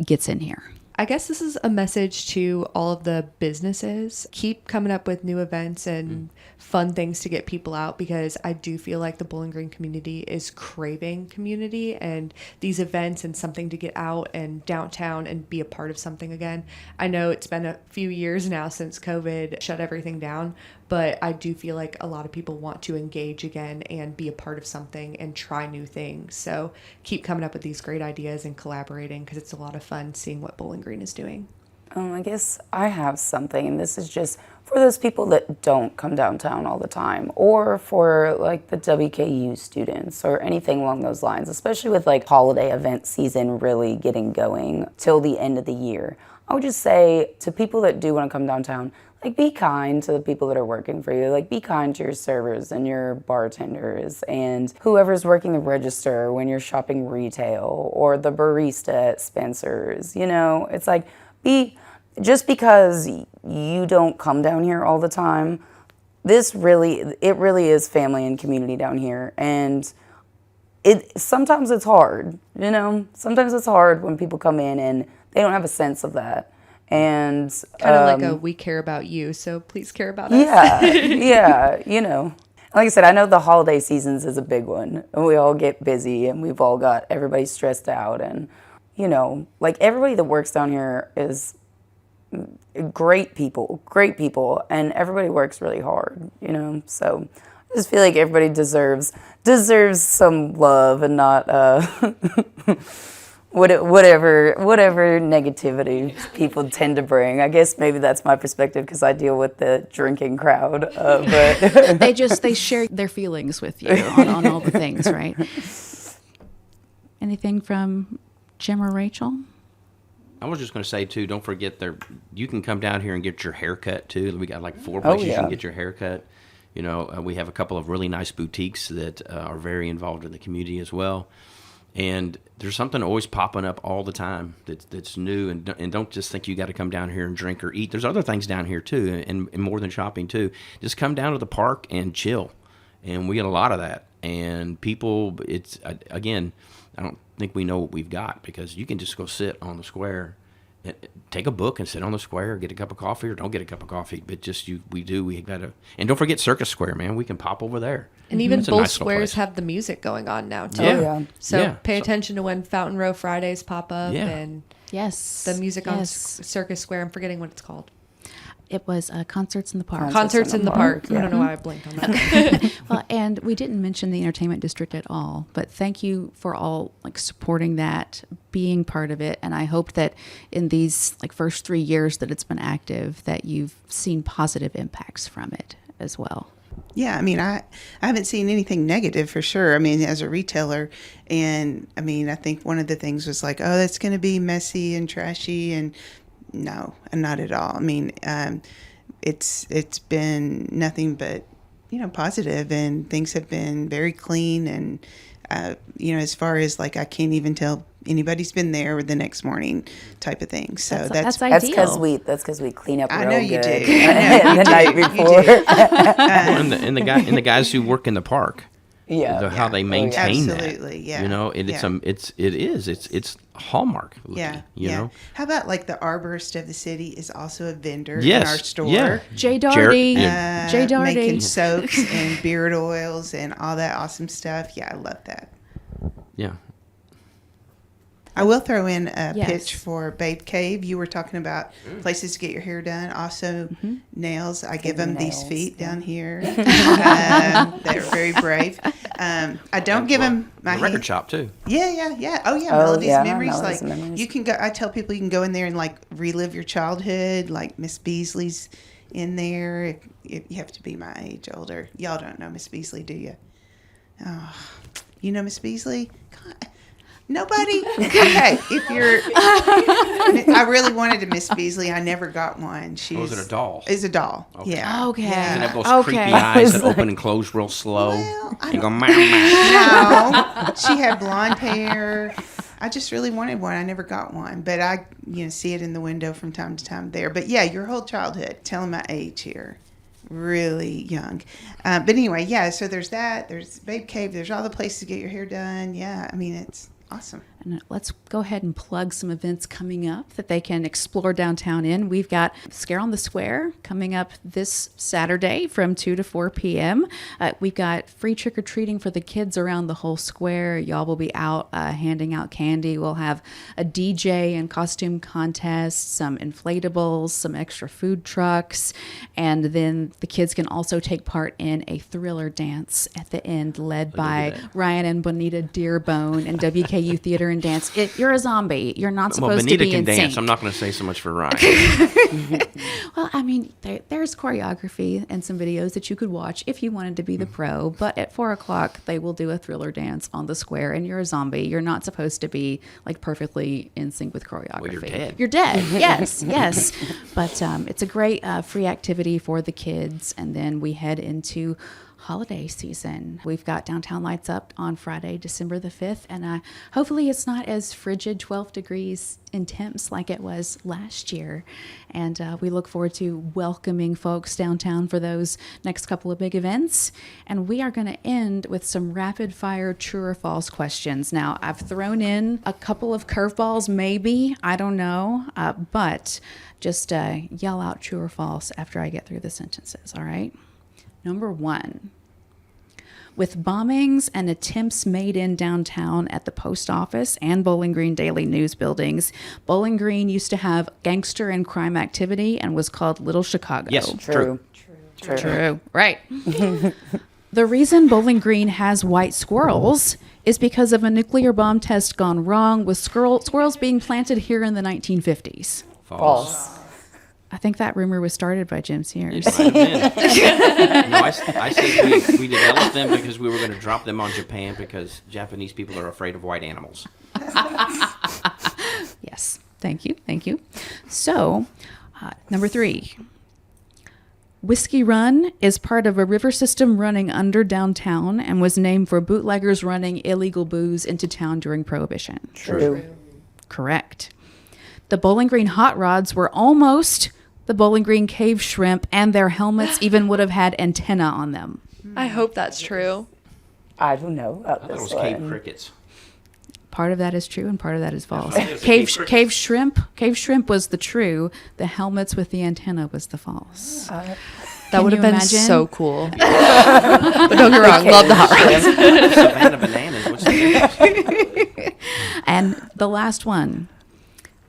gets in here. I guess this is a message to all of the businesses. Keep coming up with new events and fun things to get people out, because I do feel like the Bowling Green community is craving community and these events and something to get out and downtown and be a part of something again. I know it's been a few years now since COVID shut everything down, but I do feel like a lot of people want to engage again and be a part of something and try new things. So keep coming up with these great ideas and collaborating, because it's a lot of fun seeing what Bowling Green is doing. I guess I have something, and this is just for those people that don't come downtown all the time, or for like the WKU students or anything along those lines, especially with like holiday event season really getting going till the end of the year. I would just say to people that do want to come downtown, like, be kind to the people that are working for you. Like, be kind to your servers and your bartenders and whoever's working the register when you're shopping retail, or the barista at Spencer's. It's like, be just because you don't come down here all the time, it really is family and community down here. And sometimes it's hard, sometimes it's hard when people come in and they don't have a sense of that. And Kind of like we care about you, so please care about us. yeah, Like I said, I know the holiday seasons is a big one. And we all get busy and we've all got everybody stressed out. And, like everybody that works down here is great people. And everybody works really hard, So I just feel like everybody deserves some love and not whatever negativity people tend to bring. I guess maybe that's my perspective because I deal with the drinking crowd. But they share their feelings with you on all the things, right? Anything from Jim or Rachel? I was just going to say, too, don't forget you can come down here and get your hair cut, too. We got like 4 places you can get your hair cut. We have a couple of really nice boutiques that are very involved in the community as well. And there's something always popping up all the time that's new. And don't just think you got to come down here and drink or eat. There's other things down here, too, and more than shopping, too. Just come down to the park and chill. And we get a lot of that. And people, again, I don't think we know what we've got because you can just go sit on the square, and take a book and sit on the square, get a cup of coffee or don't get a cup of coffee. But we got to, and don't forget Circus Square, man. We can pop over there. And even both squares have the music going on now, too. Yeah. So pay attention to when Fountain Row Fridays pop up and the music on Circus Square. I'm forgetting what it's called. It was Concerts in the Park. Concerts in the Park. Yeah. I don't know why I blinked on that. Well, and we didn't mention the entertainment district at all, but thank you for all supporting that, being part of it, and I hope that in these first 3 years that it's been active, that you've seen positive impacts from it as well. Yeah, I mean, I haven't seen anything negative for sure. I mean, as a retailer, and I mean, I think one of the things was that's going to be messy and trashy, and no, not at all. I mean, it's been nothing but positive, and things have been very clean, and as far as I can't even tell anybody's been there the next morning type of thing. So that's ideal. That's because we clean up. I real know you good do. I know the night before. And the guys who work in the park. How they maintain that. Absolutely, yeah. It's hallmark looking, you know. How about the arborist of the city is also a vendor in our store. Yeah. Jay Doherty. Jay Doherty. Making soaps and beard oils and all that awesome stuff. Yeah, I love that. Yeah. I will throw in a pitch for Babe Cave. You were talking about places to get your hair done. Also, nails. I give them these feet down here. They're very brave. I don't give them my record shop too. Yeah. Oh yeah, Melody's Memories. Memories. You can go. I tell people you can go in there and relive your childhood. Miss Beasley's in there. If you have to be my age older. Y'all don't know Miss Beasley, do you? Oh, you know Miss Beasley? God. Nobody? Okay, if you're... I really wanted a Miss Beasley. I never got one. Was it a doll? It's a doll, Okay. Doesn't have those creepy eyes that open and close real slow? Well, and go, meow. No, she had blonde hair. I just really wanted one. I never got one, but I see it in the window from time to time there. But yeah, your whole childhood. Telling my age here. Really young. But anyway, so there's that. There's Babe Cave. There's all the places to get your hair done. Yeah, I mean, it's... awesome. And let's go ahead and plug some events coming up that they can explore downtown in. We've got Scare on the Square coming up this Saturday from 2 to 4 p.m. We've got free trick-or-treating for the kids around the whole square. Y'all will be out handing out candy. We'll have a DJ and costume contest, some inflatables, some extra food trucks, and then the kids can also take part in a thriller dance at the end led by Ryan and Bonita Dearbone and WKU Theater and Dance. You're a zombie. You're not supposed Bonita to be in can dance. sync. I'm not going to say so much for Ryan. Well, I mean, there's choreography and some videos that you could watch if you wanted to be the pro. But at 4 o'clock, they will do a thriller dance on the square, and you're a zombie. You're not supposed to be perfectly in sync with choreography. Well, you're dead. You're dead. Yes. But it's a great free activity for the kids, and then we head into holiday season. We've got Downtown Lights Up on Friday, December the 5th, and hopefully it's not as frigid 12 degrees in temps like it was last year. And we look forward to welcoming folks downtown for those next couple of big events. And we are going to end with some rapid fire true or false questions. Now, I've thrown in a couple of curveballs, maybe, I don't know, but just yell out true or false after I get through the sentences, all right? Number 1. With bombings and attempts made in downtown at the post office and Bowling Green Daily News buildings, Bowling Green used to have gangster and crime activity and was called Little Chicago. Yes, True. True. Right. The reason Bowling Green has white squirrels is because of a nuclear bomb test gone wrong with squirrels being planted here in the 1950s. False. I think that rumor was started by Jim Sears. Might have been. No, I say we developed them because we were going to drop them on Japan because Japanese people are afraid of white animals. Yes. Thank you. So, number 3. Whiskey Run is part of a river system running under downtown and was named for bootleggers running illegal booze into town during Prohibition. True. Correct. The Bowling Green hot rods were almost the Bowling Green cave shrimp, and their helmets even would have had antenna on them. I hope that's true. I don't know about I thought it this was cave one. crickets. Part of that is true and part of that is false. It was Cave cave shrimp was the true. The helmets with the antenna was the false. That Can would you have been imagine? so cool. But don't get me wrong, love the hot rods. Savannah bananas. What's the And the last one.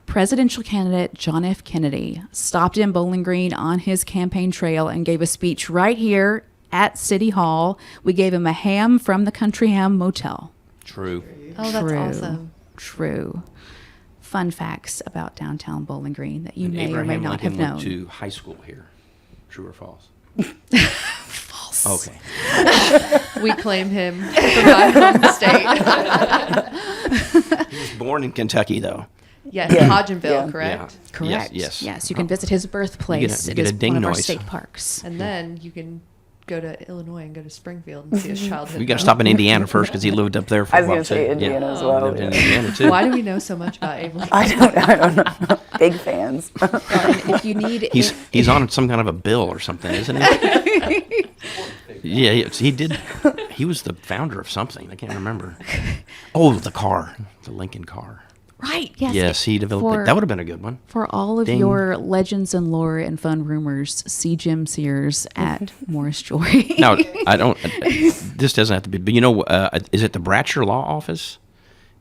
Presidential candidate John F. Kennedy stopped in Bowling Green on his campaign trail and gave a speech right here at City Hall. We gave him a ham from the Country Ham Motel. True. Oh, that's True. awesome. True. Fun facts about downtown Bowling Green that you And may Abraham or may not Lincoln have known. went to high school here. True or false? False. Okay. We claim him for my home state. He was born in Kentucky, though. Yes, Yeah. Hodgenville, Yeah. correct? Yeah. Correct. Yes. You can visit his birthplace. You It get is a ding one of our noise. state parks. And then you can go to Illinois and go to Springfield and see his childhood. We got to home. stop in Indiana first because he lived up there for I a was while going to say too. Indiana Yeah. as well. Lived in yeah. Indiana too. Why do we know so much about Abe Lincoln? I don't know. Big fans. And if you need, He's on some kind of a bill or something, isn't he? Yeah, he did. He was the founder of something. I can't remember. Oh, the car, the Lincoln car. right? Yes. Yes, he developed it. That would have been a good one. For all of Ding. your legends and lore and fun rumors, see Jim Sears at Morris Jewelry. No, I don't. This doesn't have to be. But you know, is it the Bratcher Law Office?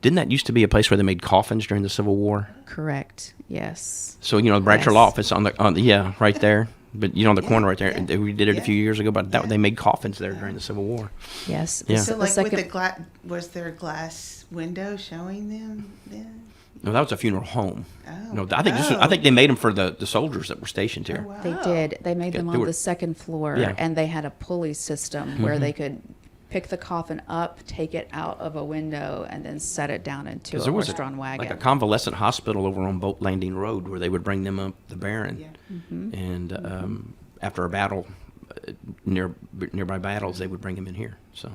Didn't that used to be a place where they made coffins during the Civil War? Correct. Yes. So you know, the Bratcher Yes. Law Office on the yeah, right there. But you know, on the corner right there, we did it a few years ago. But they made coffins there during the Civil War. Yes. Yeah. So, The like second- with the glass, was there a glass window showing them then? No, that was a funeral home. Oh. No, I think they made them for the soldiers that were stationed here. Oh, wow. They did. They made them they on were- the second floor, Yeah. and they had a pulley system where they could pick the coffin up, take it out of a window, and then set it down into 'Cause a there was horse-drawn wagon. like a convalescent hospital over on Boat Landing Road where they would bring them up the Barren, Yeah. and after a battle, nearby battles, they would bring him in here. So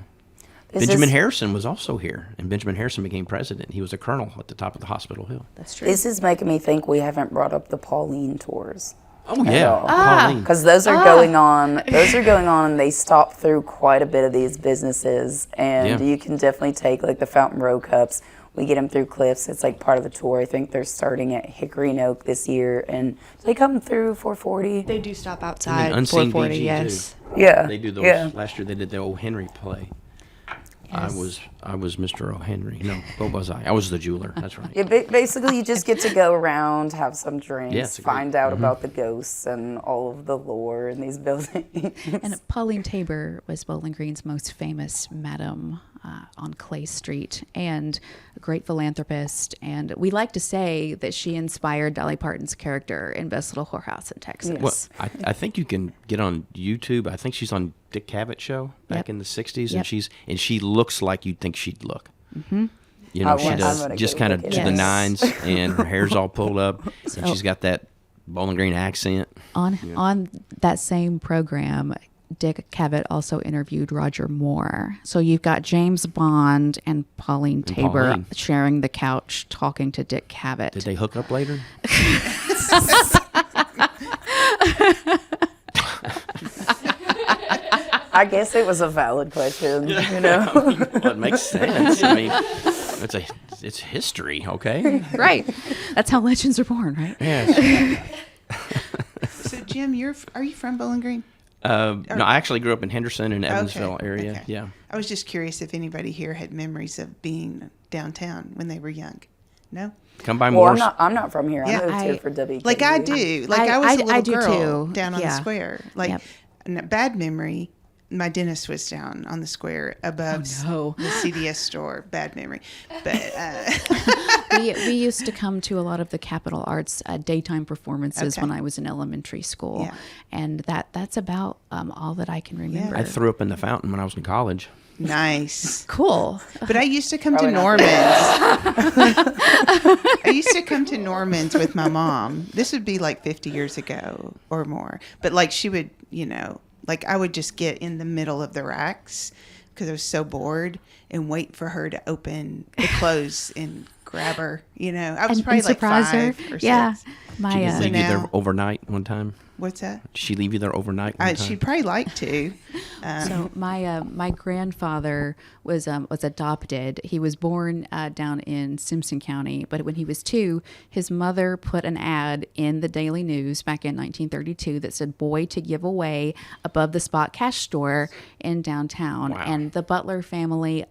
This Benjamin is- Harrison was also here, and Benjamin Harrison became president. He was a colonel at the top of the hospital hill. That's true. This is making me think we haven't brought up the Pauline tours. Oh yeah, all. Pauline. Because those are going on. Those are going on, and they stop through quite a bit of these businesses. And Yeah. you can definitely take like the Fountain Row cups. We get them through Cliffs. It's like part of the tour. I think they're starting at Hickory and Oak this year, and they come through 440. They do stop And outside. then Unseen 440, BG yes. too. Yeah, They do those. Yeah. Last year they did the O. Henry play. Yes. I was Mr. O. Henry. No, what was I? I was the jeweler. That's right. Yeah, basically, you just get to go around, have some drinks, Yeah, it's a great- find out about the ghosts and all of the lore in these buildings. And Pauline Tabor was Bowling Green's most famous madam on Clay Street, and a great philanthropist. And we like to say that she inspired Dolly Parton's character in Best Little Whorehouse in Texas. Well, I think you can get on YouTube. I think she's on Dick Cavett show back Yep. in the '60s, Yep. and she looks like you'd think she'd look. Mm-hmm. You know, I she want- does I'm gonna just go kind of look to at the it. nines, and her hair's all pulled up, and she's got that Bowling Green accent. On that same program, Dick Cavett also interviewed Roger Moore. So you've got James Bond and Pauline Tabor Pauline. sharing the couch talking to Dick Cavett. Did they hook up later? I guess it was a valid question, you know. Well, it makes sense. I mean, it's history, okay? Right. That's how legends are born, right? Yes. So Jim, are you from Bowling Green? No, I actually grew up in Henderson and Evansville area. Okay. Yeah. I was just curious if anybody here had memories of being downtown when they were young. No? Come by Well, Morris. I'm not from here. Yeah. I moved here for WKU. Like I do. Like I was a little I do girl too. down on the Yeah. square. Like Yep. a bad memory. My dentist was down on the square above Oh, no. the CDS store. Bad memory. But we used to come to a lot of the Capitol Arts daytime performances Okay. when I was in elementary school. Yeah. And that's about all that I can remember. I threw up in the fountain when I was in college. nice. Cool. But I used to come to Probably not Norman's. I used to come to Norman's with my mom. This would be like 50 years ago or more. But like she would, like I would just get in the middle of the racks because I was so bored and wait for her to open the clothes and grab her. I was probably like surprise her. 5 or 6. Yeah. Did My she leave you there now- overnight one time? What's that? Did she leave you there overnight one time? She'd probably like to. so my grandfather was adopted. He was born down in Simpson County, but when he was 2, his mother put an ad in the Daily News back in 1932 that said "boy to give away" above the Spot Cash store in downtown, Wow. and the Butler family.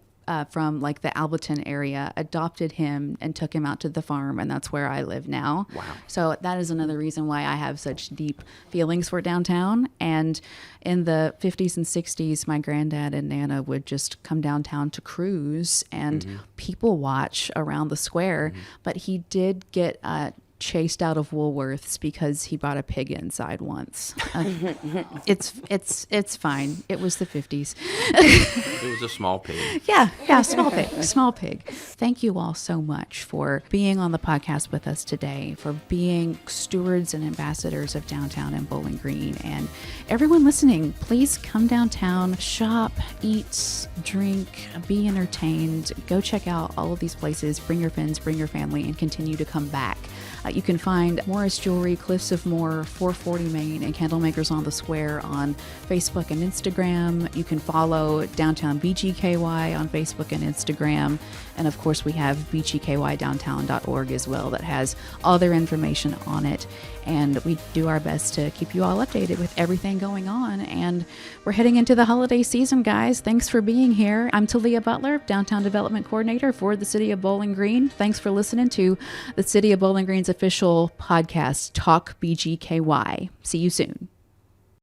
From like the Alberton area, adopted him and took him out to the farm, and that's where I live now. Wow. So that is another reason why I have such deep feelings for downtown. And in the 50s and 60s, my granddad and Nana would just come downtown to cruise and people watch around the square. But he did get chased out of Woolworths because he brought a pig inside once. It's fine. It was the 50s. It was a small pig. Yeah, small pig. Thank you all so much for being on the podcast with us today, for being stewards and ambassadors of downtown and Bowling Green. And everyone listening, please come downtown, shop, eat, drink, be entertained. Go check out all of these places. Bring your friends, bring your family, and continue to come back. You can find Morris Jewelry, Cliffs of Moore, 440 Main, and Candlemakers on the Square on Facebook and Instagram. You can follow Downtown BGKY on Facebook and Instagram. And of course, we have bgkydowntown.org as well that has all their information on it. And we do our best to keep you all updated with everything going on. And we're heading into the holiday season, guys. Thanks for being here. I'm Talia Butler, Downtown Development Coordinator for the City of Bowling Green. Thanks for listening to the City of Bowling Green's official podcast, Talk BGKY. See you soon.